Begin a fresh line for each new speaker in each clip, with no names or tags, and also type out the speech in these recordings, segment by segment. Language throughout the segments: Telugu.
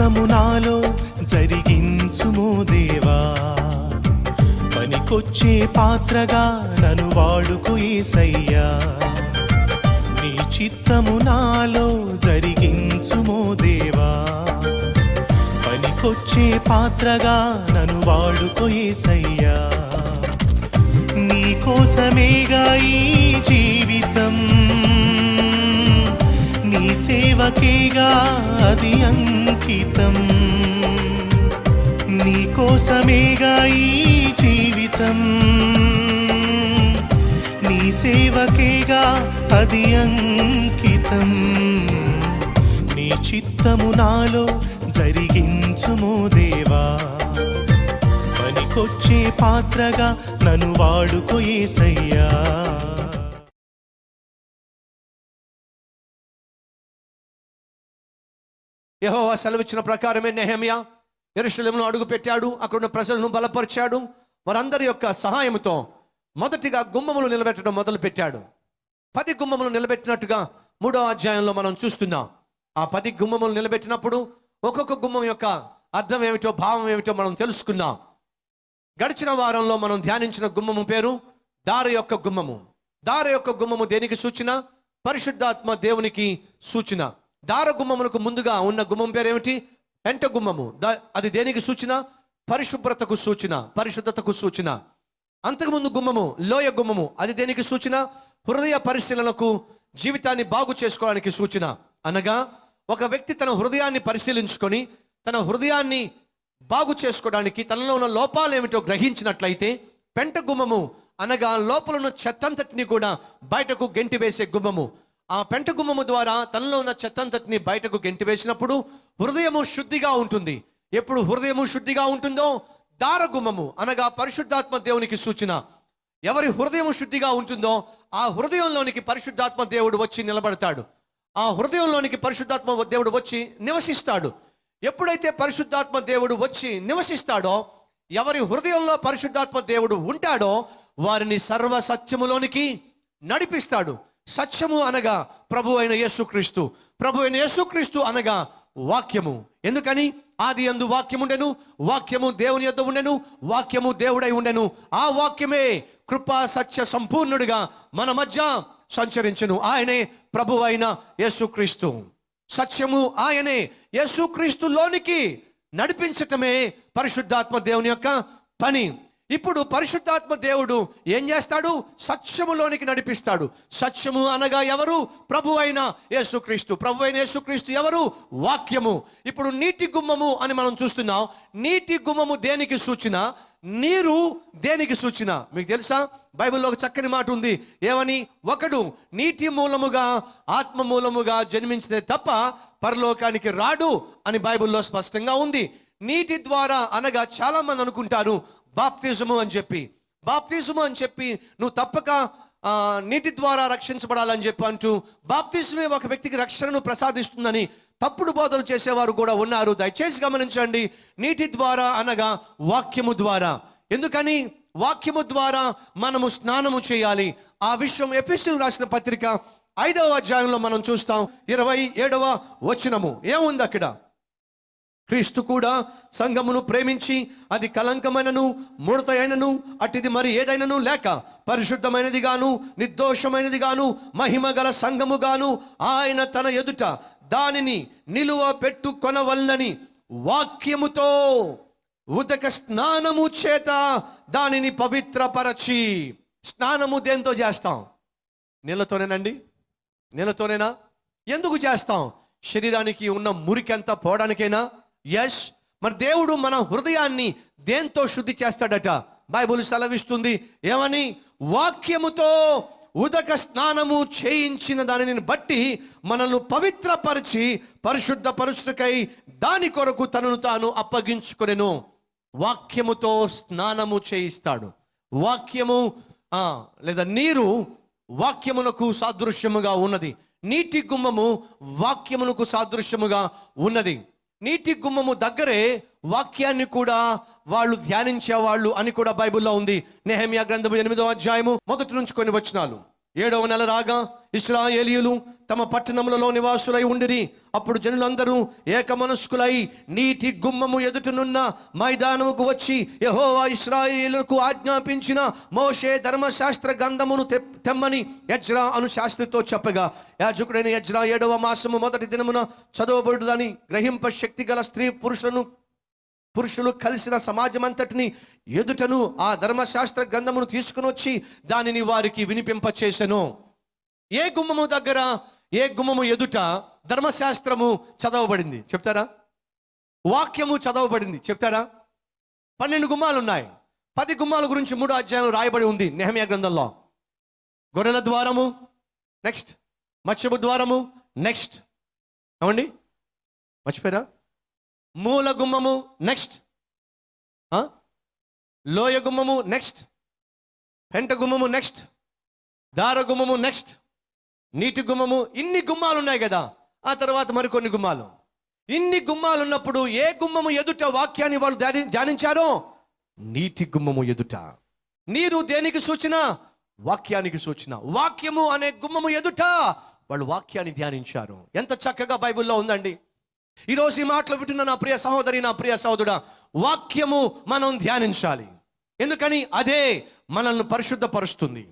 చిత్తము నాలో జరిగించుమో దేవా, పనికొచ్చే పాత్రగా నన్ను వాడుకో యేసయ్యా. నీ చిత్తము నాలో జరిగించుమో దేవా, పనికొచ్చే పాత్రగా నన్ను వాడుకో యేసయ్యా. నీ కోసమేగా ఈ జీవితం, నీ సేవకేగా అది అంకితం. నీ కోసమేగా ఈ జీవితం, నీ సేవకేగా అది అంకితం. నీ చిత్తము నాలో జరిగించుమో దేవా, పనికొచ్చే పాత్రగా నన్ను వాడుకో యేసయ్యా.
యెహోవా సెలవిచ్చిన ప్రకారమే నెహెమ్యా యెరూషలేములో అడుగు పెట్టాడు. అక్కడున్న ప్రజలను బలపరిచాడు. వారందరి యొక్క సహాయంతో మొదటిగా గుమ్మములు నిలబెట్టడం మొదలు పెట్టాడు. 10 గుమ్మములు నిలబెట్టినట్టుగా 3వ అధ్యాయంలో మనం చూస్తున్నాం. ఆ 10 గుమ్మములు నిలబెట్టినప్పుడు ఒక్కొక్క గుమ్మం యొక్క అర్థం ఏమిటో, భావం ఏమిటో మనం తెలుసుకున్నాం. గడిచిన వారంలో మనం ధ్యానించిన గుమ్మము పేరు దారి యొక్క గుమ్మము. దారి యొక్క గుమ్మము దేనికి సూచన? పరిశుద్ధాత్మ దేవునికి సూచన. దార గుమ్మమునకు ముందుగా ఉన్న గుమ్మం పేరు ఏమిటి? పెంట గుమ్మము. అది దేనికి సూచన? పరిశుభ్రతకు సూచన, పరిశుద్ధతకు సూచన. అంతకుముందు గుమ్మము లోయ గుమ్మము. అది దేనికి సూచన? హృదయ పరిశీలనకు, జీవితాన్ని బాగు చేసుకోవడానికి సూచన. అనగా ఒక వ్యక్తి తన హృదయాన్ని పరిశీలించుకొని తన హృదయాన్ని బాగు చేసుకోవడానికి, తనలో ఉన్న లోపాలు ఏమిటో గ్రహించినట్లయితే పెంట గుమ్మము అనగా లోపల ఉన్న చెత్తంతటిని కూడా బయటకు గెంటివేసే గుమ్మము. ఆ పెంట గుమ్మము ద్వారా తనలో ఉన్న చెత్తంతటిని బయటకు గెంటివేసినప్పుడు హృదయము శుద్ధిగా ఉంటుంది. ఎప్పుడు హృదయము శుద్ధిగా ఉంటుందో దార గుమ్మము అనగా పరిశుద్ధాత్మ దేవునికి సూచన. ఎవరి హృదయం శుద్ధిగా ఉంటుందో ఆ హృదయంలోనికి పరిశుద్ధాత్మ దేవుడు వచ్చి నిలబడతాడు. ఆ హృదయంలోనికి పరిశుద్ధాత్మ దేవుడు వచ్చి నివసిస్తాడు. ఎప్పుడైతే పరిశుద్ధాత్మ దేవుడు వచ్చి నివసిస్తాడో, ఎవరి హృదయంలో పరిశుద్ధాత్మ దేవుడు ఉంటాడో వారిని సర్వ సత్యములోనికి నడిపిస్తాడు. సత్యము అనగా ప్రభు అయిన యేసుక్రీస్తు, ప్రభు అయిన యేసుక్రీస్తు అనగా వాక్యము. ఎందుకని? ఆది యందు వాక్యముండెను, వాక్యము దేవుని యొద్ద ఉండెను, వాక్యము దేవుడై ఉండెను. ఆ వాక్యమే కృపా సత్య సంపూర్ణుడిగా మన మధ్య సంచరించెను. ఆయనే ప్రభు అయిన యేసుక్రీస్తు. సత్యము ఆయనే. యేసుక్రీస్తులోనికి నడిపించటమే పరిశుద్ధాత్మ దేవుని యొక్క పని. ఇప్పుడు పరిశుద్ధాత్మ దేవుడు ఏం చేస్తాడు? సత్యములోనికి నడిపిస్తాడు. సత్యము అనగా ఎవరు? ప్రభు అయిన యేసుక్రీస్తు. ప్రభు అయిన యేసుక్రీస్తు ఎవరు? వాక్యము. ఇప్పుడు నీటి గుమ్మము అని మనం చూస్తున్నాం. నీటి గుమ్మము దేనికి సూచన? నీరు దేనికి సూచన? మీకు తెలుసా? బైబిల్లో ఒక చక్కని మాట ఉంది. ఏమని? ఒకడు నీటి మూలముగా ఆత్మ మూలముగా జన్మించితే తప్ప పరలోకానికి రాడు అని బైబిల్లో స్పష్టంగా ఉంది. నీటి ద్వారా అనగా చాలా మంది అనుకుంటారు బాప్తిజము అని చెప్పి. బాప్తిజము అని చెప్పి నువ్వు తప్పక నీటి ద్వారా రక్షించబడాలని చెప్పి అంటూ బాప్తిజమే ఒక వ్యక్తికి రక్షణను ప్రసాదిస్తుందని తప్పుడు బోధలు చేసేవారు కూడా ఉన్నారు. దయచేసి గమనించండి. నీటి ద్వారా అనగా వాక్యము ద్వారా. ఎందుకని? వాక్యము ద్వారా మనము స్నానము చేయాలి. ఆ విషయం ఎఫెసీయులకు రాసిన పత్రిక 5వ అధ్యాయంలో మనం చూస్తాం. 27వ వచనము ఏముంది అక్కడ? క్రీస్తు కూడా సంఘమును ప్రేమించి అది కలంకమైనను ముడత అయినను అట్టిది మరి ఏదైనను లేక పరిశుద్ధమైనది గాను నిర్దోషమైనది గాను మహిమ గల సంఘము గాను ఆయన తన ఎదుట దానిని నిలువ పెట్టుకొనవల్లని వాక్యముతో ఉదక స్నానము చేత దానిని పవిత్రపరచి. స్నానము దేంతో చేస్తాం? నీళ్ళతోనేనండి? నీళ్ళతోనేనా? ఎందుకు చేస్తాం? శరీరానికి ఉన్న మురికంతా పోవడానికైనా? ఎస్. మరి దేవుడు మన హృదయాన్ని దేంతో శుద్ధి చేస్తాడట? బైబిల్ సెలవిస్తుంది. ఏమని? వాక్యముతో ఉదక స్నానము చేయించిన దానిని బట్టి మనల్ని పవిత్రపరిచి పరిశుద్ధపరచుటకై దాని కొరకు తనను తాను అప్పగించుకొనెను. వాక్యముతో స్నానము చేయిస్తాడు. వాక్యము లేదా నీరు వాక్యమునకు సాదృశ్యముగా ఉన్నది. నీటి గుమ్మము వాక్యమునకు సాదృశ్యముగా ఉన్నది. నీటి గుమ్మము దగ్గరే వాక్యాన్ని కూడా వాళ్ళు ధ్యానించేవాళ్ళు అని కూడా బైబిల్లో ఉంది. నెహెమ్యా గ్రంథము 8వ అధ్యాయము 1 నుంచి కొన్ని వచనాలు. 7వ నెల రాగా ఇశ్రాయేలీయులు తమ పట్టణములలో నివాసులై ఉండిరి. అప్పుడు జనులందరూ ఏకమనస్కులై నీటి గుమ్మము ఎదుటనున్న మైదానముకు వచ్చి యెహోవా ఇశ్రాయేలుకు ఆజ్ఞాపించిన మోషే ధర్మశాస్త్ర గ్రంథమును తెమ్మని ఎజ్రా అను శాస్త్రితో చెప్పగా, యాజకుడైన ఎజ్రా 7వ మాసము మొదటి దినమున చదవబడుదని గ్రహింప శక్తి గల స్త్రీ పురుషులు కలిసిన సమాజమంతటిని ఎదుటను ఆ ధర్మశాస్త్ర గ్రంథమును తీసుకుని వచ్చి దానిని వారికి వినిపింపచేసెను. ఏ గుమ్మము దగ్గర, ఏ గుమ్మము ఎదుట ధర్మశాస్త్రము చదవబడింది చెప్తారా? వాక్యము చదవబడింది చెప్తారా? 12 గుమ్మాలు ఉన్నాయి. 10 గుమ్మాల గురించి 3 అధ్యాయం రాయబడి ఉంది నెహెమ్యా గ్రంథంలో. గొర్రెల ద్వారము నెక్స్ట్, మత్స్యపు ద్వారము నెక్స్ట్, అవండి మర్చిపోయారా? మూల గుమ్మము నెక్స్ట్, లోయ గుమ్మము నెక్స్ట్, పెంట గుమ్మము నెక్స్ట్, దార గుమ్మము నెక్స్ట్, నీటి గుమ్మము. ఇన్ని గుమ్మాలు ఉన్నాయి కదా. ఆ తర్వాత మరికొన్ని గుమ్మాలు. ఇన్ని గుమ్మాలు ఉన్నప్పుడు ఏ గుమ్మము ఎదుట వాక్యాన్ని వాళ్ళు ధ్యానించారో? నీటి గుమ్మము ఎదుట. నీరు దేనికి సూచన? వాక్యానికి సూచన. వాక్యము అనే గుమ్మము ఎదుట వాళ్ళు వాక్యాన్ని ధ్యానించారు. ఎంత చక్కగా బైబిల్లో ఉందండి. ఈరోజు ఈ మాటలు వింటున్న నా ప్రియ సహోదరి, నా ప్రియ సహోదరుడా, వాక్యము మనం ధ్యానించాలి. ఎందుకని? అదే మనల్ని పరిశుద్ధపరుస్తుంది.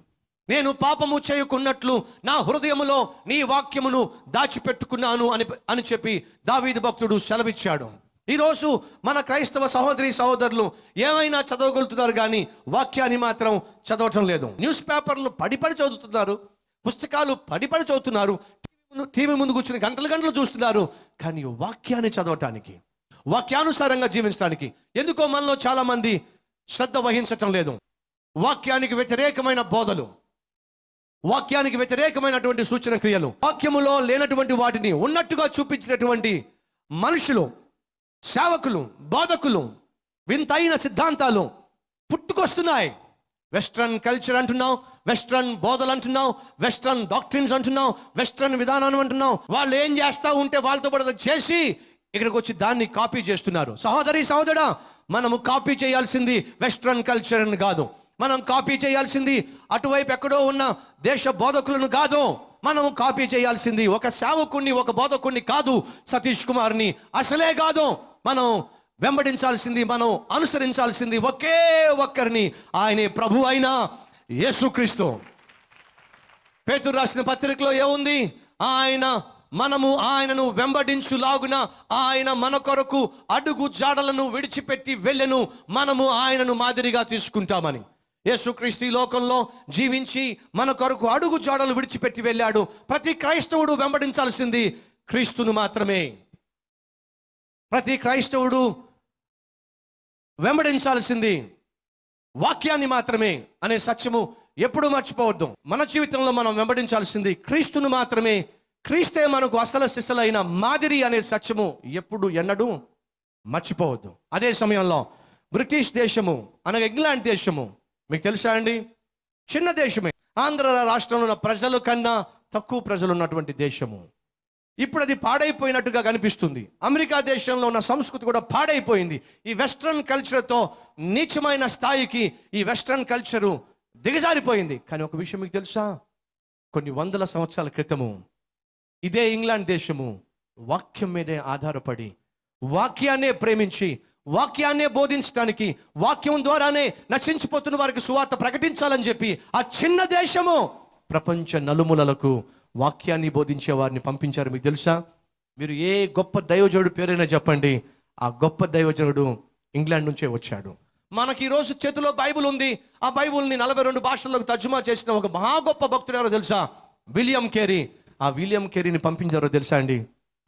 నేను పాపము చేయకున్నట్లు నా హృదయములో నీ వాక్యమును దాచిపెట్టుకున్నాను అని చెప్పి దావీదు భక్తుడు సెలవిచ్చాడు. ఈరోజు మన క్రైస్తవ సహోదరి సహోదరులు ఏమైనా చదవగలుగుతున్నారు కానీ వాక్యాన్ని మాత్రం చదవటం లేదు. న్యూస్ పేపర్లు పడిపడి చదువుతున్నారు, పుస్తకాలు పడిపడి చదువుతున్నారు, టీవీ ముందు కూర్చుని గంటలు గంటలు చూస్తున్నారు. కానీ వాక్యాన్ని చదవటానికి, వాక్యానుసారంగా జీవించడానికి ఎందుకో మనలో చాలా మంది శ్రద్ధ వహించటం లేదు. వాక్యానికి వ్యతిరేకమైన బోధలు, వాక్యానికి వ్యతిరేకమైనటువంటి సూచన క్రియలు, వాక్యములో లేనటువంటి వాటిని ఉన్నట్టుగా చూపించినటువంటి మనుషులు, సేవకులు, బోధకులు, వింతైన సిద్ధాంతాలు పుట్టుకొస్తున్నాయి. వెస్ట్రన్ కల్చర్ అంటున్నాం, వెస్ట్రన్ బోధలు అంటున్నాం, వెస్ట్రన్ డాక్ట్రిన్స్ అంటున్నాం, వెస్ట్రన్ విధానం అంటున్నాం. వాళ్ళు ఏం చేస్తా ఉంటే వాళ్ళతో కూడా చేసి ఇక్కడికి వచ్చి దాన్ని కాపీ చేస్తున్నారు. సహోదరి సహోదరా, మనము కాపీ చేయాల్సింది వెస్ట్రన్ కల్చర్ని కాదు. మనం కాపీ చేయాల్సింది అటువైపు ఎక్కడో ఉన్న దేశ బోధకులను కాదు. మనము కాపీ చేయాల్సింది ఒక సేవకుణ్ణి, ఒక బోధకుణ్ణి కాదు, సతీష్ కుమార్ని అసలే కాదు. మనం వెంబడించాల్సింది, మనం అనుసరించాల్సింది ఒకే ఒక్కరిని, ఆయనే ప్రభు అయిన యేసుక్రీస్తు. పేతురు రాసిన పత్రికలో ఏముంది? మనము ఆయనను వెంబడించులాగున ఆయన మన కొరకు అడుగు జాడలను విడిచిపెట్టి వెళ్ళెను, మనము ఆయనను మాదిరిగా తీసుకుంటామని. యేసుక్రీస్తు ఈ లోకంలో జీవించి మన కొరకు అడుగు జాడలు విడిచిపెట్టి వెళ్ళాడు. ప్రతి క్రైస్తవుడు వెంబడించాల్సింది క్రీస్తును మాత్రమే. ప్రతి క్రైస్తవుడు వెంబడించాల్సింది వాక్యాన్ని మాత్రమే అనే సత్యము ఎప్పుడూ మర్చిపోవద్దు. మన జీవితంలో మనం వెంబడించాల్సింది క్రీస్తును మాత్రమే. క్రీస్తే మనకు అసలు సిసలైన మాదిరి అనే సత్యము ఎప్పుడు ఎన్నడూ మర్చిపోవద్దు. అదే సమయంలో బ్రిటిష్ దేశము అనగా ఇంగ్లాండ్ దేశము మీకు తెలుసా అండి? చిన్న దేశమే. ఆంధ్ర రాష్ట్రంలో ఉన్న ప్రజల కన్నా తక్కువ ప్రజలు ఉన్నటువంటి దేశము. ఇప్పుడు అది పాడైపోయినట్టుగా కనిపిస్తుంది. అమెరికా దేశంలో ఉన్న సంస్కృతి కూడా పాడైపోయింది. ఈ వెస్ట్రన్ కల్చర్తో నీచమైన స్థాయికి ఈ వెస్ట్రన్ కల్చరు దిగజారిపోయింది. కానీ ఒక విషయం మీకు తెలుసా? కొన్ని వందల సంవత్సరాల క్రితము ఇదే ఇంగ్లాండ్ దేశము వాక్యం మీదే ఆధారపడి, వాక్యాన్నే ప్రేమించి, వాక్యాన్నే బోధించడానికి, వాక్యం ద్వారానే నశించిపోతున్న వారికి సువార్త ప్రకటించాలని చెప్పి ఆ చిన్న దేశము ప్రపంచ నలుమూలలకు వాక్యాన్ని బోధించే వారిని పంపించారు. మీకు తెలుసా? మీరు ఏ గొప్ప దైవజనుడు పేరైనా చెప్పండి, ఆ గొప్ప దైవజనుడు ఇంగ్లాండ్ నుంచే వచ్చాడు. మనకి ఈరోజు చేతిలో బైబుల్ ఉంది. ఆ బైబుల్ని 42 భాషల్లోకి తర్జుమా చేసిన ఒక మహా గొప్ప భక్తుడు ఎవరో తెలుసా? William Carey. ఆ విలియం కేరీని పంపించారో తెలుసా అండి?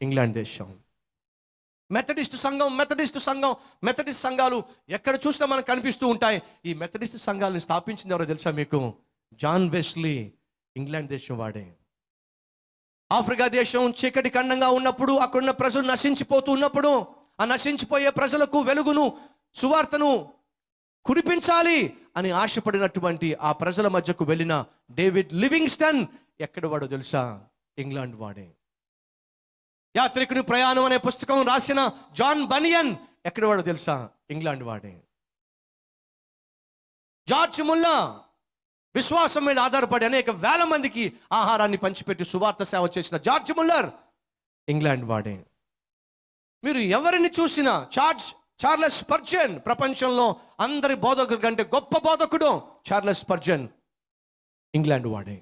ఇంగ్లాండ్ దేశం. మెథడిస్ట్ సంఘాలు ఎక్కడ చూసినా మనకు కనిపిస్తూ ఉంటాయి. ఈ మెథడిస్ట్ సంఘాలను స్థాపించింది ఎవరో తెలుసా మీకు? John Wesley. ఇంగ్లాండ్ దేశం వాడే. ఆఫ్రికా దేశం చీకటి ఖండంగా ఉన్నప్పుడు, అక్కడున్న ప్రజలు నశించిపోతూ ఉన్నప్పుడు, ఆ నశించిపోయే ప్రజలకు వెలుగును, సువార్తను కురిపించాలి అని ఆశపడినటువంటి ఆ ప్రజల మధ్యకు వెళ్ళిన డేవిడ్ లివింగ్స్టన్ ఎక్కడ వాడో తెలుసా? ఇంగ్లాండ్ వాడే. యాత్రికుని ప్రయాణం అనే పుస్తకం రాసిన జాన్ బనియన్ ఎక్కడ వాడో తెలుసా? ఇంగ్లాండ్ వాడే. జార్జ్ ముల్లా విశ్వాసం మీద ఆధారపడి అనేక వేల మందికి ఆహారాన్ని పంచిపెట్టి సువార్త సేవ చేసిన జార్జ్ ముల్లర్ ఇంగ్లాండ్ వాడే. మీరు ఎవరిని చూసినా చార్లెస్ స్పర్జన్, ప్రపంచంలో అందరి బోధకుల కంటే గొప్ప బోధకుడు చార్లెస్ స్పర్జన్ ఇంగ్లాండ్ వాడే.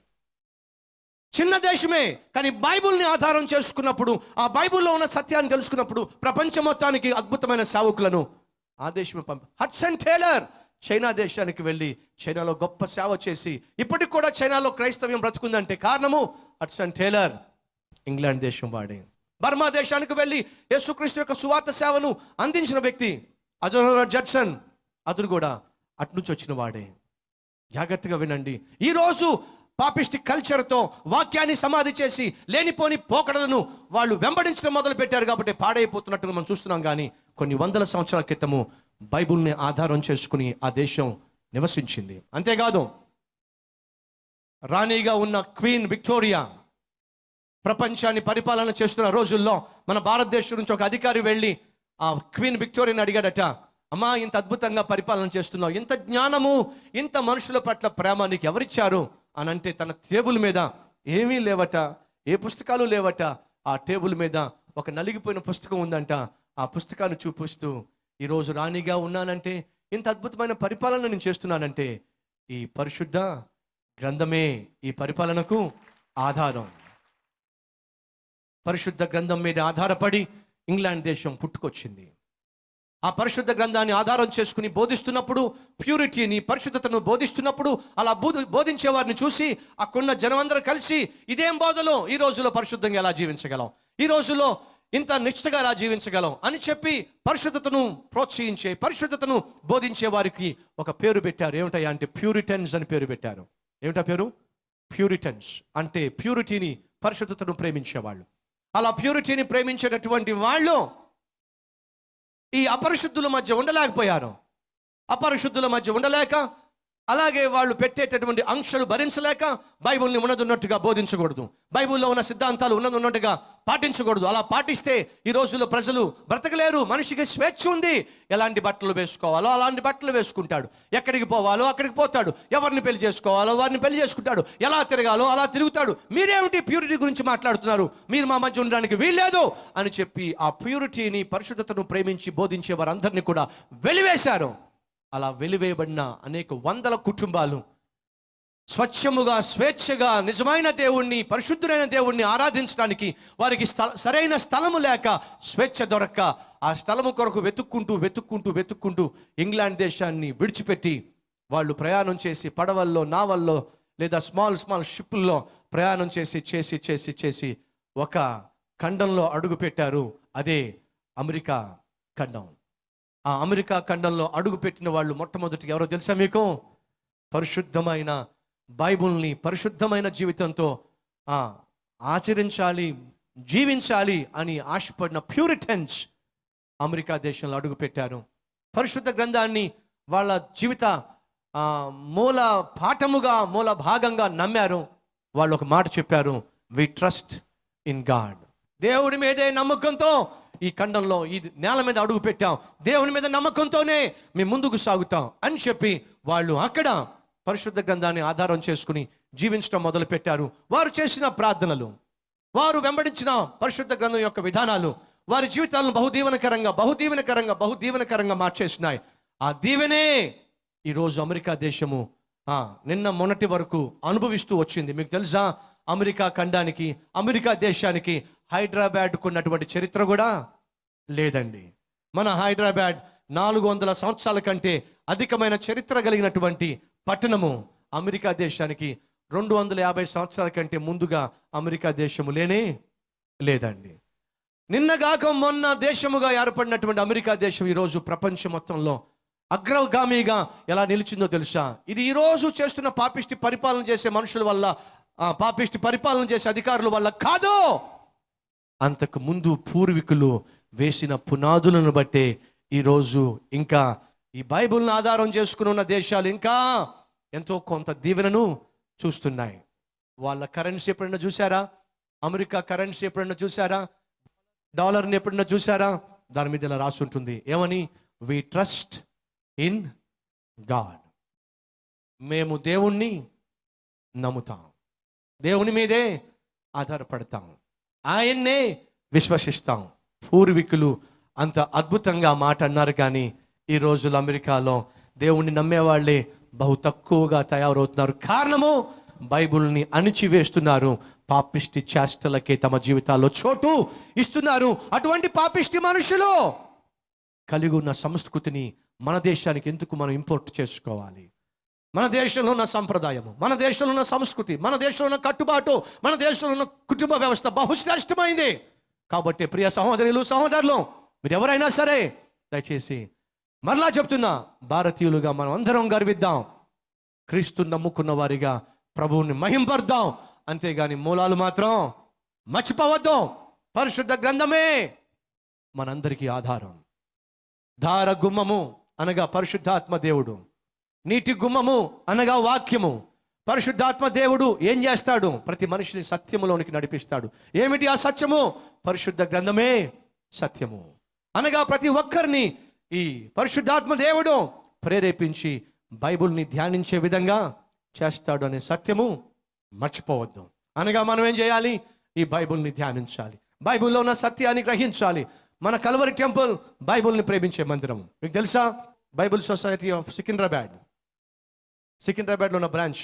చిన్న దేశమే, కానీ బైబిల్ని ఆధారం చేసుకున్నప్పుడు, ఆ బైబిల్లో ఉన్న సత్యాన్ని తెలుసుకున్నప్పుడు ప్రపంచం మొత్తానికి అద్భుతమైన సేవకులను ఆ దేశమే హడ్సన్ టేలర్ చైనా దేశానికి వెళ్ళి చైనాలో గొప్ప సేవ చేసి ఇప్పటికి కూడా చైనాలో క్రైస్తవ్యం బ్రతుకుందంటే కారణము హడ్సన్ టేలర్ ఇంగ్లాండ్ దేశం వాడే. బర్మా దేశానికి వెళ్ళి యేసుక్రీస్తు యొక్క సువార్త సేవను అందించిన వ్యక్తి అజోనర్ జడ్సన్, అతను కూడా అట్నుంచి వచ్చిన వాడే. జాగ్రత్తగా వినండి. ఈరోజు పాపిస్టి కల్చర్తో వాక్యాన్ని సమాధి చేసి లేనిపోని పోకడలను వాళ్ళు వెంబడించడం మొదలు పెట్టారు కాబట్టి పాడైపోతున్నట్టుగా మనం చూస్తున్నాం. కానీ కొన్ని వందల సంవత్సరాల క్రితము బైబిల్ని ఆధారం చేసుకుని ఆ దేశం నివసించింది. అంతేకాదు రాణిగా ఉన్న క్వీన్ విక్టోరియా ప్రపంచాన్ని పరిపాలన చేస్తున్న రోజుల్లో మన భారతదేశం నుంచి ఒక అధికారి వెళ్ళి ఆ క్వీన్ విక్టోరియాని అడిగాడట, అమ్మా ఇంత అద్భుతంగా పరిపాలన చేస్తున్నావు, ఇంత జ్ఞానము, ఇంత మనుషుల పట్ల ప్రేమ నీకు ఎవరిచ్చారు అని అంటే తన టేబుల్ మీద ఏమీ లేవట, ఏ పుస్తకాలు లేవట. ఆ టేబుల్ మీద ఒక నలిగిపోయిన పుస్తకం ఉందంట. ఆ పుస్తకాన్ని చూపిస్తూ, ఈరోజు రాణిగా ఉన్నానంటే, ఇంత అద్భుతమైన పరిపాలన నేను చేస్తున్నానంటే ఈ పరిశుద్ధ గ్రంథమే ఈ పరిపాలనకు ఆధారం. పరిశుద్ధ గ్రంథం మీద ఆధారపడి ఇంగ్లాండ్ దేశం పుట్టుకొచ్చింది. ఆ పరిశుద్ధ గ్రంథాన్ని ఆధారం చేసుకుని బోధిస్తున్నప్పుడు, ప్యూరిటీని, పరిశుద్ధతను బోధిస్తున్నప్పుడు అలా బోధించే వారిని చూసి అక్కడున్న జనమందరూ కలిసి ఇదేం బోధలో, ఈ రోజులో పరిశుద్ధంగా ఎలా జీవించగలం, ఈ రోజుల్లో ఇంత నిష్ఠగా ఎలా జీవించగలం అని చెప్పి పరిశుద్ధతను ప్రోత్సహించే, పరిశుద్ధతను బోధించే వారికి ఒక పేరు పెట్టారు. ఏమిటయ్యా అంటే ప్యూరిటన్స్ అని పేరు పెట్టారు. ఏమిటా పేరు? ప్యూరిటన్స్ అంటే ప్యూరిటీని, పరిశుద్ధతను ప్రేమించేవాళ్ళు. అలా ప్యూరిటీని ప్రేమించేటటువంటి వాళ్ళు ఈ అపరిశుద్ధుల మధ్య ఉండలేకపోయారు. అపరిశుద్ధుల మధ్య ఉండలేక, అలాగే వాళ్ళు పెట్టేటటువంటి ఆంక్షలు భరించలేక బైబిల్ని ఉన్నట్టుగా బోధించకూడదు, బైబిల్లో ఉన్న సిద్ధాంతాలు ఉన్నట్టుగా పాటించకూడదు. అలా పాటిస్తే ఈ రోజుల్లో ప్రజలు బ్రతకలేరు. మనిషికి స్వేచ్ఛ ఉంది, ఎలాంటి బట్టలు వేసుకోవాలో అలాంటి బట్టలు వేసుకుంటాడు, ఎక్కడికి పోవాలో అక్కడికి పోతాడు, ఎవరిని పెళ్లి చేసుకోవాలో వారిని పెళ్లి చేసుకుంటాడు, ఎలా తిరగాలో అలా తిరుగుతాడు. మీరేమిటి ప్యూరిటీ గురించి మాట్లాడుతున్నారు, మీరు మా మధ్య ఉండడానికి వీల్లేదు అని చెప్పి ఆ ప్యూరిటీని, పరిశుద్ధతను ప్రేమించి బోధించే వారందరినీ కూడా వెలివేశారు. అలా వెలివేయబడిన అనేక వందల కుటుంబాలు స్వచ్ఛముగా, స్వేచ్ఛగా నిజమైన దేవుణ్ణి, పరిశుద్ధుడైన దేవుణ్ణి ఆరాధించడానికి వారికి సరైన స్థలము లేక, స్వేచ్ఛ దొరక్క ఆ స్థలము కొరకు వెతుక్కుంటూ ఇంగ్లాండ్ దేశాన్ని విడిచిపెట్టి వాళ్ళు ప్రయాణం చేసి పడవల్లో, నావల్లో లేదా స్మాల్ షిప్పుల్లో ప్రయాణం చేసి ఒక ఖండంలో అడుగు పెట్టారు. అదే అమెరికా ఖండం. ఆ అమెరికా ఖండంలో అడుగు పెట్టిన వాళ్ళు మొట్టమొదటిగా ఎవరో తెలుసా మీకు? పరిశుద్ధమైన బైబుల్ని పరిశుద్ధమైన జీవితంతో ఆచరించాలి, జీవించాలి అని ఆశపడిన ప్యూరిటన్స్ అమెరికా దేశంలో అడుగు పెట్టారు. పరిశుద్ధ గ్రంథాన్ని వాళ్ళ జీవిత మూల పాఠముగా, మూల భాగంగా నమ్మారు. వాళ్ళు ఒక మాట చెప్పారు, వి ట్రస్ట్ ఇన్ గాడ్. దేవుడి మీదే నమ్మకంతో ఈ ఖండంలో, ఈ నేల మీద అడుగు పెట్టాం, దేవుని మీద నమ్మకంతోనే మేము ముందుకు సాగుతాం అని చెప్పి వాళ్ళు అక్కడ పరిశుద్ధ గ్రంథాన్ని ఆధారం చేసుకుని జీవించడం మొదలు పెట్టారు. వారు చేసిన ప్రార్థనలు, వారు వెంబడించిన పరిశుద్ధ గ్రంథం యొక్క విధానాలు వారి జీవితాలను బహుదీవెనకరంగా మార్చేసినాయి. ఆ దీవెనే ఈరోజు అమెరికా దేశము నిన్న మొన్నటి వరకు అనుభవిస్తూ వచ్చింది. మీకు తెలుసా, అమెరికా ఖండానికి, అమెరికా దేశానికి హైదరాబాద్కు ఉన్నటువంటి చరిత్ర కూడా లేదండి. మన హైదరాబాద్ 400 సంవత్సరాల కంటే అధికమైన చరిత్ర కలిగినటువంటి పట్టణము. అమెరికా దేశానికి 250 సంవత్సరాల కంటే ముందుగా అమెరికా దేశము లేదండి. నిన్నగాక మొన్న దేశముగా ఏర్పడినటువంటి అమెరికా దేశం ఈరోజు ప్రపంచం మొత్తంలో అగ్రగామిగా ఎలా నిలిచిందో తెలుసా? ఇది ఈరోజు చేస్తున్న పాపిష్టి పరిపాలన చేసే మనుషుల వల్ల, పాపిష్టి పరిపాలన చేసే అధికారుల వల్ల కాదు. అంతకు ముందు పూర్వీకులు వేసిన పునాదులను బట్టే ఈరోజు ఇంకా ఈ బైబిల్ని ఆధారం చేసుకుని ఉన్న దేశాలు ఇంకా ఎంతో కొంత దీవెనను చూస్తున్నాయి. వాళ్ళ కరెన్సీ ఎప్పుడైనా చూసారా? అమెరికా కరెన్సీ ఎప్పుడైనా చూసారా? డాలర్ని ఎప్పుడైనా చూసారా? దాని మీద ఇలా రాసి ఉంటుంది, ఏమని? We trust in God. మేము దేవుణ్ణి నమ్ముతాం, దేవుని మీదే ఆధారపడతాం, ఆయన్నే విశ్వసిస్తాం. పూర్వీకులు అంత అద్భుతంగా మాట అన్నారు, కానీ ఈ రోజులు అమెరికాలో దేవుణ్ణి నమ్మేవాళ్ళే బహు తక్కువగా తయారవుతున్నారు. కారణము, బైబిల్ని అణిచివేస్తున్నారు, పాపిష్టి చేష్టలకే తమ జీవితాల్లో చోటు ఇస్తున్నారు. అటువంటి పాపిష్టి మనుషులు కలిగి ఉన్న సంస్కృతిని మన దేశానికి ఎందుకు మనం ఇంపోర్ట్ చేసుకోవాలి? మన దేశంలో ఉన్న సంప్రదాయము, మన దేశంలో ఉన్న సంస్కృతి, మన దేశంలో ఉన్న కట్టుబాటు, మన దేశంలో ఉన్న కుటుంబ వ్యవస్థ బహుశ్రేష్టమైంది. కాబట్టి ప్రియ సహోదరులు, సహోదరులు, మీరు ఎవరైనా సరే దయచేసి మరలా చెప్తున్నా, భారతీయులుగా మనం అందరం గర్విద్దాం, క్రీస్తుని నమ్ముకున్న వారిగా ప్రభువుని మహింపర్దాం. అంతేగాని మూలాలు మాత్రం మర్చిపోవద్దు. పరిశుద్ధ గ్రంథమే మనందరికీ ఆధారం. దార గుమ్మము అనగా పరిశుద్ధాత్మ దేవుడు, నీటి గుమ్మము అనగా వాక్యము. పరిశుద్ధాత్మ దేవుడు ఏం చేస్తాడు? ప్రతి మనిషిని సత్యములోనికి నడిపిస్తాడు. ఏమిటి ఆ సత్యము? పరిశుద్ధ గ్రంథమే సత్యము అనగా ప్రతి ఒక్కరిని ఈ పరిశుద్ధాత్మ దేవుడు ప్రేరేపించి బైబిల్ని ధ్యానించే విధంగా చేస్తాడు అనే సత్యము మర్చిపోవద్దు. అనగా మనం ఏం చేయాలి? ఈ బైబిల్ని ధ్యానించాలి, బైబిల్లో ఉన్న సత్యాన్ని గ్రహించాలి. మన కల్వరి టెంపుల్ బైబిల్ని ప్రేమించే మందిరం. మీకు తెలుసా? బైబిల్ సొసైటీ ఆఫ్ సికింద్రాబాద్లో ఉన్న బ్రాంచ్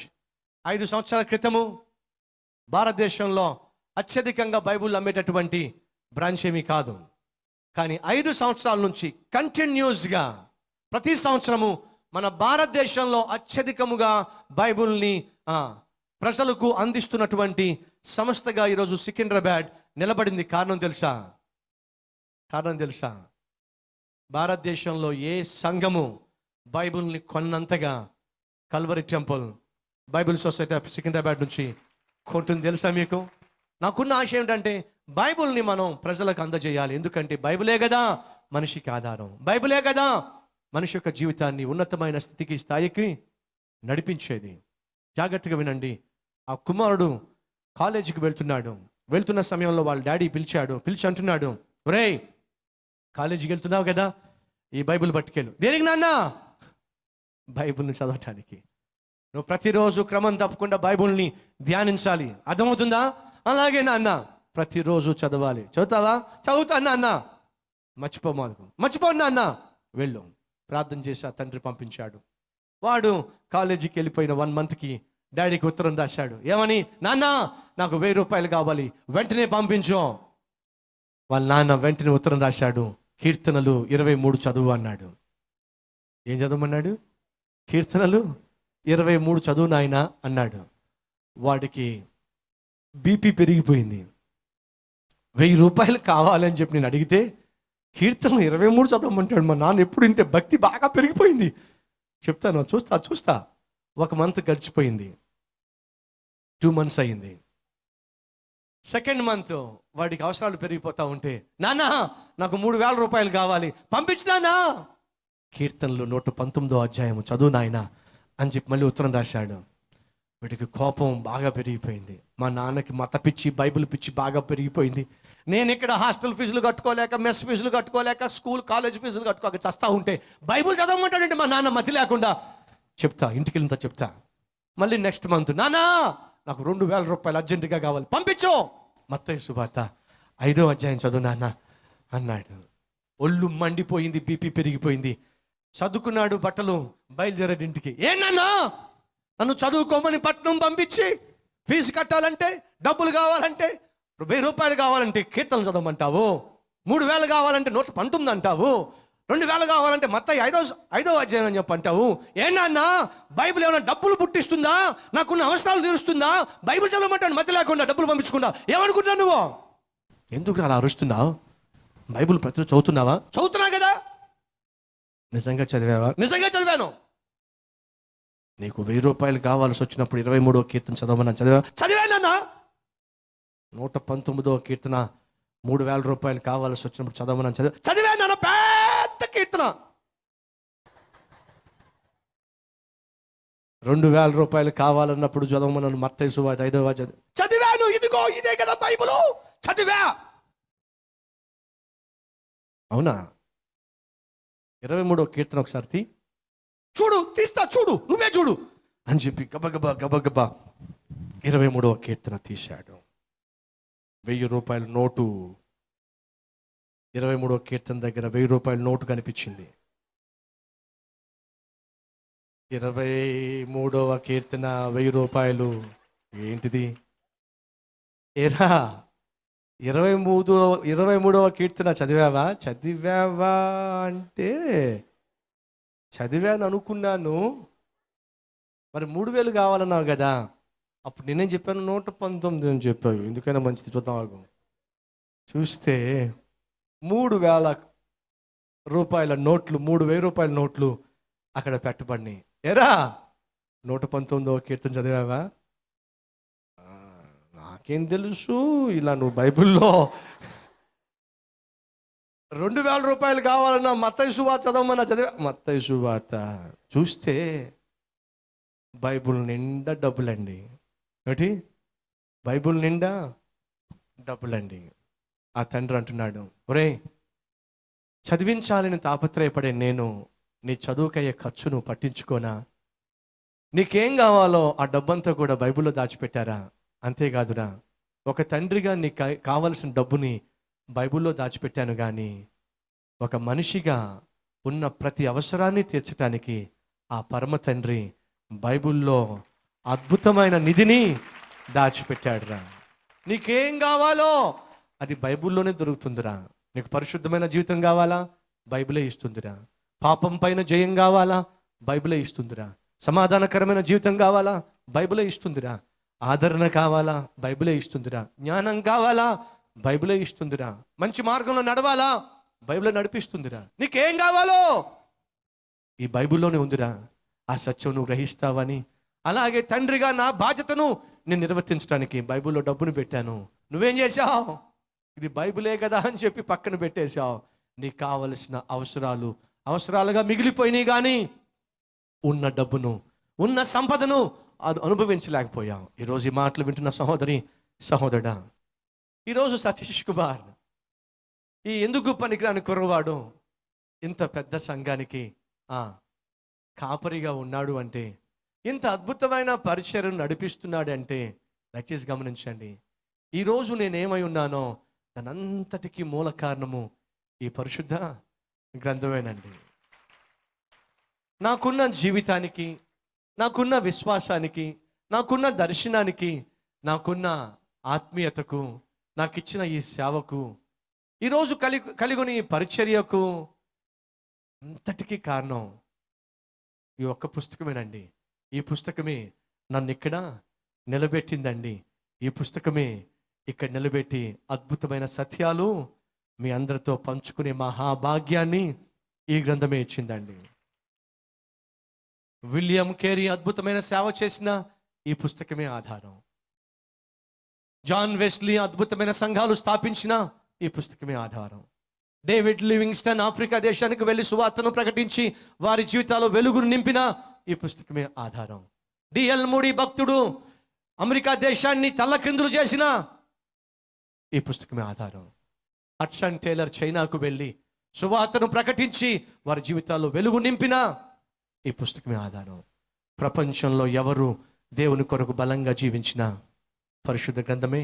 5 సంవత్సరాల క్రితము భారతదేశంలో అత్యధికంగా బైబిల్ అమ్మేటటువంటి బ్రాంచ్ ఏమీ కాదు. కానీ 5 సంవత్సరాల నుంచి కంటిన్యూస్గా ప్రతి సంవత్సరము మన భారతదేశంలో అత్యధికముగా బైబిల్ని ప్రజలకు అందిస్తున్నటువంటి సంస్థగా ఈరోజు సికింద్రాబాద్ నిలబడింది. కారణం తెలుసా? భారతదేశంలో ఏ సంఘము బైబిల్ని కొన్నంతగా Calvary temple Bible society of Secunderabad నుంచి కొంటుంది. తెలుసా మీకు? నాకున్న ఆశ ఏమిటంటే బైబిల్ని మనం ప్రజలకు అందజేయాలి. ఎందుకంటే బైబిలే కదా మనిషికి ఆధారం, బైబిలే కదా మనిషి యొక్క జీవితాన్ని ఉన్నతమైన స్థితికి, స్థాయికి నడిపించేది. జాగ్రత్తగా వినండి. ఆ కుమారుడు కాలేజీకి వెళ్తున్న సమయంలో వాళ్ళ డాడీ పిలిచి అంటున్నాడు, ఒరేయ్, కాలేజీకి వెళ్తున్నావు కదా, ఈ బైబిల్ పట్టుకెళ్ళు. దేనికి నాన్న? బైబిల్ని చదవటానికి. నువ్వు ప్రతిరోజు క్రమం తప్పకుండా బైబిల్ని ధ్యానించాలి. అర్థమవుతుందా? అలాగే నాన్న, ప్రతిరోజు చదవాలి. చదువుతావా? చదువుతాను నాన్న. మర్చిపోను నాన్న. వెళ్ళు. ప్రార్థన చేసి ఆ తండ్రి పంపించాడు. వాడు కాలేజీకి వెళ్ళిపోయిన 1 మంత్కి డాడీకి ఉత్తరం రాశాడు. ఏమని? నాన్న, నాకు 1000 రూపాయలు కావాలి, వెంటనే పంపించు. వాళ్ళ నాన్న వెంటనే ఉత్తరం రాశాడు. కీర్తనలు 23 చదువు అన్నాడు. ఏం చదవమన్నాడు? కీర్తనలు 23 చదువు నాయన అన్నాడు. వాడికి బీపీ పెరిగిపోయింది. 1000 రూపాయలు కావాలని చెప్పి నేను అడిగితే కీర్తనలు 23 చదవమంటాడు. మా నాన్న ఎప్పుడు ఇంతే, భక్తి బాగా పెరిగిపోయింది. చెప్తాను, చూస్తా. 1 మంత్ గడిచిపోయింది. 2 మంత్స్ అయింది. 2nd మంత్ వాడికి అవసరాలు పెరిగిపోతా ఉంటే, నాన్న నాకు 3000 రూపాయలు కావాలి, పంపించినానా? కీర్తనలు 119వ అధ్యాయం చదువు నాయన అని చెప్పి మళ్ళీ ఉత్తరం రాశాడు. వీడికి కోపం బాగా పెరిగిపోయింది. మా నాన్నకి మత పిచ్చి, బైబిల్ పిచ్చి బాగా పెరిగిపోయింది. నేను ఇక్కడ హాస్టల్ ఫీజులు కట్టుకోలేక, మెస్ ఫీజులు కట్టుకోలేక, స్కూల్ కాలేజ్ ఫీజులు కట్టుకోక చస్తా ఉంటే బైబిల్ చదవమంటాడంటే మా నాన్న మతి లేకుండా. ఇంటికి వెళ్ళినంత చెప్తా. మళ్ళీ నెక్స్ట్ మంత్, నానా నాకు 2000 రూపాయలు అర్జెంటుగా కావాలి, పంపించు. మత్తయి సువార్త 5వ అధ్యాయం చదువు నాన్న అన్నాడు. ఒళ్ళు మండిపోయింది, బీపీ పెరిగిపోయింది. చదువుకున్నాడు, బట్టలు, బయలుదేరాడు ఇంటికి. నాన్నా, నన్ను చదువుకోమని పట్నం పంపించి ఫీజు కట్టాలంటే, డబ్బులు కావాలంటే, 1000 రూపాయలు కావాలంటే కీర్తనలు చదవమంటావు, 3000 కావాలంటే 119 అంటావు, 2000 కావాలంటే మత్తయి 5వ అధ్యాయం అని చెప్పి అంటావు. నాన్నా, బైబిల్ ఏమైనా డబ్బులు పుట్టిస్తుందా? నాకున్న అవసరాలు తీరుస్తుందా? బైబిల్ చదవమంటాడు మతి లేకుండా, డబ్బులు పంపించకుండా. ఏమనుకుంటున్నావు నువ్వు? ఎందుకు అలా అరుస్తున్నావు? బైబిల్ ప్రతిరోజు చదువుతున్నావా? చదువుతున్నా కదా. నిజంగా చదివావా? నిజంగా చదివాను. నీకు 1000 రూపాయలు కావాల్సి వచ్చినప్పుడు 23వ కీర్తన చదవమని చదివానన్నా. 119వ కీర్తన 3000 రూపాయలు కావాల్సి వచ్చినప్పుడు చదవమని చదివాను. పెద్ద కీర్తన. 2000 రూపాయలు కావాలన్నప్పుడు చదవమన్నాను. మత్తయి సువార్త 5వ అధ్యాయం చదివాను. ఇదిగో ఇదే కదా బైబిల్, చదివా. అవునా? 23వ కీర్తన ఒకసారి చూడు, తీస్తా, చూడు, నువ్వే చూడు అని చెప్పి గబగబా 23వ కీర్తన తీశాడు. 1000 రూపాయల నోటు, 23వ కీర్తన దగ్గర 1000 రూపాయల నోటు కనిపించింది. 23వ కీర్తన 1000 రూపాయలు ఏంటిది? ఏరా 23వ కీర్తన చదివావా అంటే చదివాను అనుకున్నాను. మరి 3000 కావాలన్నావు కదా. అప్పుడు నేనేం చెప్పాను? 119 అని చెప్పావు. ఎందుకైనా మంచిది, చూద్దాం ఆగు. చూస్తే 3000 రూపాయల నోట్లు, 3000 రూపాయల నోట్లు అక్కడ పెట్టబడినాయి. ఎరా 119వ కీర్తన చదివావా? నాకేం తెలుసు, ఇలా నువ్వు బైబిల్లో 2000 రూపాయలు కావాలన్నా మత్తయి సువార్త చదవమన్నా చదివా. మత్తయి సువార్త చూస్తే బైబిల్ నిండా డబ్బులండి. ఏమిటి? బైబిల్ నిండా డబ్బులండి. ఆ తండ్రి అంటున్నాడు, ఒరే చదివించాలని తాపత్రయపడే నేను నీ చదువుకయ్యే ఖర్చును పట్టించుకోనా? నీకేం కావాలో ఆ డబ్బంతా కూడా బైబిల్లో దాచిపెట్టారా? అంతేకాదురా, ఒక తండ్రిగా నీకు కావలసిన డబ్బుని బైబిల్లో దాచిపెట్టాను, కానీ ఒక మనిషిగా ఉన్న ప్రతి అవసరాన్ని తీర్చడానికి ఆ పరమ తండ్రి బైబిల్లో అద్భుతమైన నిధిని దాచిపెట్టాడురా. నీకేం కావాలో అది బైబిల్లోనే దొరుకుతుందిరా. నీకు పరిశుద్ధమైన జీవితం కావాలా? బైబిలే ఇస్తుందిరా. పాపం పైన జయం కావాలా? బైబిలే ఇస్తుందిరా. సమాధానకరమైన జీవితం కావాలా? బైబిలే ఇస్తుందిరా. ఆదరణ కావాలా? బైబిలే ఇస్తుందిరా. జ్ఞానం కావాలా? బైబిలే ఇస్తుందిరా. మంచి మార్గంలో నడవాలా? బైబిలే నడిపిస్తుందిరా. నీకేం కావాలో ఈ బైబిల్లోనే ఉందిరా. ఆ సత్యం నువ్వు గ్రహిస్తావని, అలాగే తండ్రిగా నా బాధ్యతను నేను నిర్వర్తించడానికి బైబిల్లో డబ్బును పెట్టాను. నువ్వేం చేశావు? ఇది బైబిలే కదా అని చెప్పి పక్కన పెట్టేశావు. నీకు కావలసిన అవసరాలుగా మిగిలిపోయినాయి, కానీ ఉన్న డబ్బును, ఉన్న సంపదను అది అనుభవించలేకపోయాం. ఈరోజు ఈ మాటలు వింటున్న సహోదరి సహోదరుడా, ఈరోజు సతీష్ కుమార్ ఈ ఎందుకు పనికిరాని కుర్రవాడు ఇంత పెద్ద సంఘానికి కాపరిగా ఉన్నాడు అంటే, ఇంత అద్భుతమైన పరిచయం నడిపిస్తున్నాడు అంటే, దయచేసి గమనించండి. ఈరోజు నేనేమై ఉన్నానో దానంతటికీ మూల కారణము ఈ పరిశుద్ధ గ్రంథమేనండి. నాకున్న జీవితానికి, నాకున్న విశ్వాసానికి, నాకున్న దర్శనానికి, నాకున్న ఆత్మీయతకు, నాకు ఇచ్చిన ఈ సేవకు, ఈరోజు కలిగిన ఈ పరిచర్యకు అంతటికీ కారణం ఈ ఒక్క పుస్తకమేనండి. ఈ పుస్తకమే నన్ను ఇక్కడ నిలబెట్టిందండి. ఈ పుస్తకమే ఇక్కడ నిలబెట్టి అద్భుతమైన సత్యాలు మీ అందరితో పంచుకునే మహాభాగ్యాన్ని ఈ గ్రంథమే ఇచ్చిందండి. విలియం కేరీ అద్భుతమైన సేవ చేసిన ఈ పుస్తకమే ఆధారం. జాన్ వెస్లీ అద్భుతమైన సంఘాలు స్థాపించిన ఈ పుస్తకమే ఆధారం. డేవిడ్ లివింగ్స్టన్ ఆఫ్రికా దేశానికి వెళ్ళి సువార్తను ప్రకటించి వారి జీవితాల్లో వెలుగును నింపిన ఈ పుస్తకమే ఆధారం. డిఎల్ మూడీ భక్తుడు అమెరికా దేశాన్ని తల్లకిందులు చేసిన ఈ పుస్తకమే ఆధారం. హడ్సన్ టేలర్ చైనాకు వెళ్ళి సువార్తను ప్రకటించి వారి జీవితాల్లో వెలుగు నింపిన ఈ పుస్తకమే ఆధారం. ప్రపంచంలో ఎవరు దేవుని కొరకు బలంగా జీవించిన పరిశుద్ధ గ్రంథమే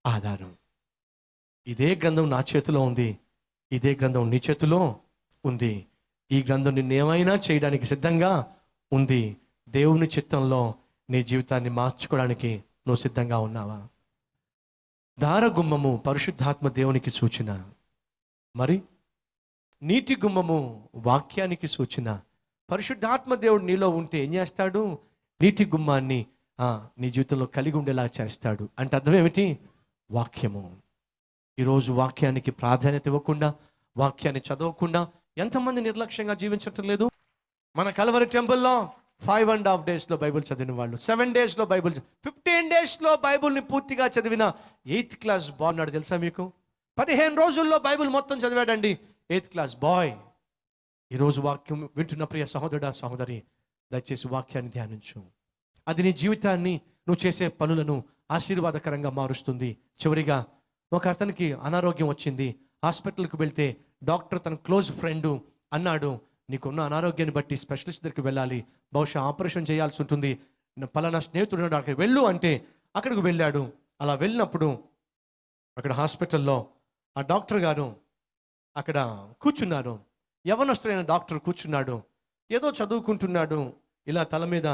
ఆధారం. ఇదే గ్రంథం నా చేతిలో ఉంది, ఇదే గ్రంథం నీ చేతిలో ఉంది. ఈ గ్రంథం నిన్నేమైనా చేయడానికి సిద్ధంగా ఉంది. దేవుని చిత్తంలో నీ జీవితాన్ని మార్చుకోవడానికి నువ్వు సిద్ధంగా ఉన్నావా? దారగుమ్మము పరిశుద్ధాత్మ దేవునికి సూచన, మరి నీటి గుమ్మము వాక్యానికి సూచన. పరిశుద్ధాత్మ దేవుడు నీలో ఉంటే ఏం చేస్తాడు? నీటి గుమ్మాన్ని నీ జీవితంలో కలిగి ఉండేలా చేస్తాడు. అంటే అర్థం ఏమిటి? వాక్యము. ఈరోజు వాక్యానికి ప్రాధాన్యత ఇవ్వకుండా, వాక్యాన్ని చదవకుండా ఎంతమంది నిర్లక్ష్యంగా జీవించటం లేదు? మన కల్వరి టెంపుల్లో 5.5 days బైబిల్ చదివిన వాళ్ళు, 7 days బైబిల్, 15 days బైబిల్ని పూర్తిగా చదివిన 8th class బాయ్ ఉన్నాడు తెలుసా మీకు? 15 రోజుల్లో బైబిల్ మొత్తం చదివాడండి 8th class బాయ్. ఈరోజు వాక్యం వింటున్న ప్రియ సహోదరుడా సహోదరి, దయచేసి వాక్యాన్ని ధ్యానించు. అది నీ జీవితాన్ని, నువ్వు చేసే పనులను ఆశీర్వాదకరంగా మారుస్తుంది. చివరిగా ఒక అతనికి అనారోగ్యం వచ్చింది. హాస్పిటల్కి వెళ్తే డాక్టర్ తన క్లోజ్ ఫ్రెండ్ అన్నాడు, నీకున్న అనారోగ్యాన్ని బట్టి స్పెషలిస్ట్ దగ్గరికి వెళ్ళాలి, బహుశా ఆపరేషన్ చేయాల్సి ఉంటుంది, పలానా స్నేహితుడు అక్కడికి వెళ్ళు అంటే అక్కడికి వెళ్ళాడు. అలా వెళ్ళినప్పుడు అక్కడ హాస్పిటల్లో ఆ డాక్టర్ గారు అక్కడ కూర్చున్నారు. యవనస్తుడైన డాక్టర్ కూర్చున్నాడు. ఏదో చదువుకుంటున్నాడు. ఇలా తల మీద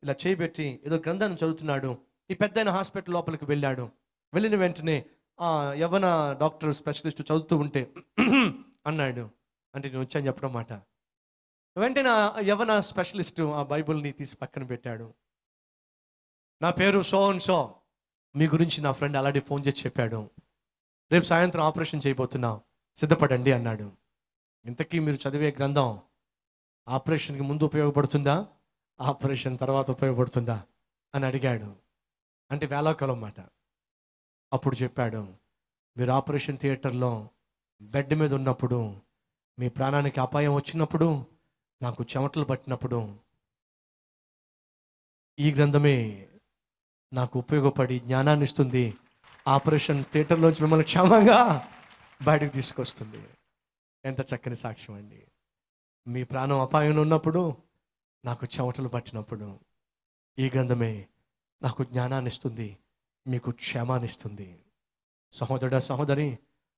ఇలా చేయబెట్టి ఏదో గ్రంథాన్ని చదువుతున్నాడు. ఈ పెద్దయిన హాస్పిటల్ లోపలికి వెళ్ళాడు. వెళ్ళిన వెంటనే ఆ యవన డాక్టర్ స్పెషలిస్ట్ చదువుతూ ఉంటే అన్నాడు. అంటే నేను వచ్చాను చెప్పడం మాట. వెంటనే ఆ యవన స్పెషలిస్టు ఆ బైబిల్ని తీసి పక్కన పెట్టాడు. నా పేరు సో అండ్ సో, మీ గురించి నా ఫ్రెండ్ ఆల్రెడీ ఫోన్ చేసి చెప్పాడు. రేపు సాయంత్రం ఆపరేషన్ చేయబోతున్నాం, సిద్ధపడండి అన్నాడు. ఇంతకీ మీరు చదివే గ్రంథం ఆపరేషన్కి ముందు ఉపయోగపడుతుందా, ఆపరేషన్ తర్వాత ఉపయోగపడుతుందా అని అడిగాడు. అంటే వేలాకాలం మాట. అప్పుడు చెప్పాడు, మీరు ఆపరేషన్ థియేటర్లో బెడ్ మీద ఉన్నప్పుడు, మీ ప్రాణానికి అపాయం వచ్చినప్పుడు, నాకు చెమటలు పట్టినప్పుడు ఈ గ్రంథమే నాకు ఉపయోగపడి జ్ఞానాన్ని ఇస్తుంది. ఆపరేషన్ థియేటర్లోంచి మిమ్మల్ని క్షేమంగా బయటకు తీసుకొస్తుంది. ఎంత చక్కని సాక్ష్యం అండి. మీ ప్రాణం అపాయంలో ఉన్నప్పుడు, నాకు చెమటలు పట్టినప్పుడు ఈ గ్రంథమే నాకు జ్ఞానాన్ని ఇస్తుంది, మీకు క్షేమాన్ని ఇస్తుంది. సహోదరుడా, సహోదరి,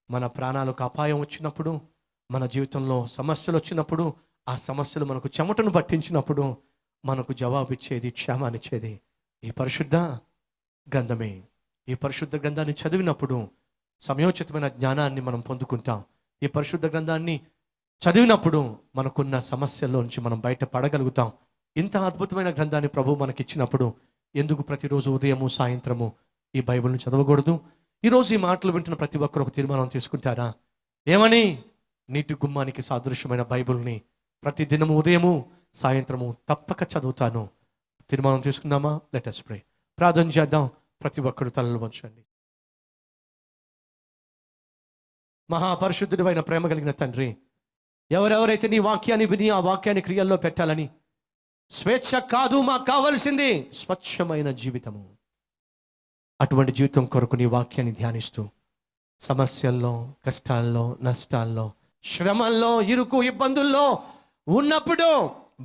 మన ప్రాణాలకు అపాయం వచ్చినప్పుడు, మన జీవితంలో సమస్యలు వచ్చినప్పుడు, ఆ సమస్యలు మనకు చెమటను పట్టించినప్పుడు మనకు జవాబిచ్చేది, క్షేమాన్నిచ్చేది ఈ పరిశుద్ధ గ్రంథమే. ఈ పరిశుద్ధ గ్రంథాన్ని చదివినప్పుడు సమయోచితమైన జ్ఞానాన్ని మనం పొందుకుంటాం. ఈ పరిశుద్ధ గ్రంథాన్ని చదివినప్పుడు మనకున్న సమస్యల్లో నుంచి మనం బయట పడగలుగుతాం. ఇంత అద్భుతమైన గ్రంథాన్ని ప్రభువు మనకిచ్చినప్పుడు ఎందుకు ప్రతిరోజు ఉదయము సాయంత్రము ఈ బైబిల్ని చదవకూడదు? ఈరోజు ఈ మాటలు వింటున్న ప్రతి ఒక్కరు ఒక తీర్మానం తీసుకుంటారా? ఏమని? నీటి గుమ్మానికి సాదృశ్యమైన బైబిల్ని ప్రతి దినము ఉదయము సాయంత్రము తప్పక చదువుతాను. తీర్మానం తీసుకుందామా? Let us pray. ప్రార్థన చేద్దాం. ప్రతి ఒక్కరు తలలు వంచండి. మహాపరిశుద్ధుడైన ప్రేమ కలిగిన తండ్రి, ఎవరెవరైతే నీ వాక్యాన్ని విని ఆ వాక్యాన్ని క్రియల్లో పెట్టాలని, స్వేచ్ఛ కాదు మాకు కావలసింది స్వచ్ఛమైన జీవితము, అటువంటి జీవితం కొరకు నీ వాక్యాన్ని ధ్యానిస్తూ సమస్యల్లో, కష్టాల్లో, నష్టాల్లో, శ్రమల్లో, ఇరుకు ఇబ్బందుల్లో ఉన్నప్పుడు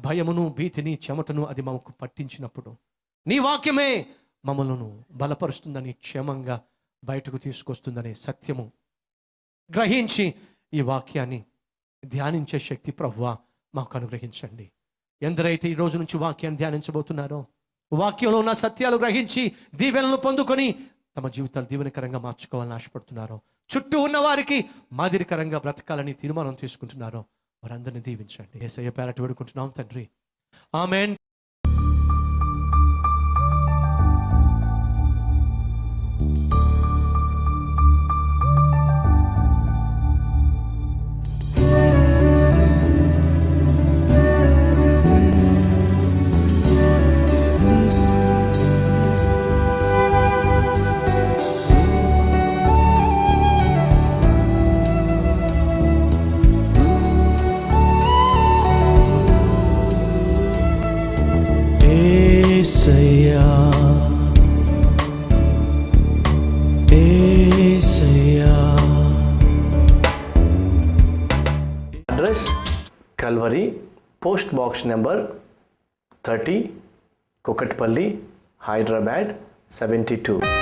భయమును, భీతిని, చెమటను అది మాకు పట్టించినప్పుడు నీ వాక్యమే మమ్మలను బలపరుస్తుందని, క్షేమంగా బయటకు తీసుకొస్తుందనే సత్యము గ్రహించి ఈ వాక్యాన్ని ధ్యానించే శక్తి ప్రభువా మాకు అనుగ్రహించండి. ఎందరైతే ఈ రోజు నుంచి వాక్యాన్ని ధ్యానించబోతున్నారో, వాక్యంలో ఉన్న సత్యాలు గ్రహించి దీవెనలు పొందుకొని తమ జీవితాలు దీవెనకరంగా మార్చుకోవాలని ఆశపడుతున్నారో, చుట్టూ ఉన్న వారికి మాదిరికరంగా బ్రతకాలని తీర్మానం తీసుకుంటున్నారో వారందరినీ దీవించండి. యేసయ్య పేరట వేడుకుంటున్నాం తండ్రి, ఆమేన్.
యేసయ్యా, యేసయ్యా.
Address Calvary, post box number 30, Kukatpally, Hyderabad 72.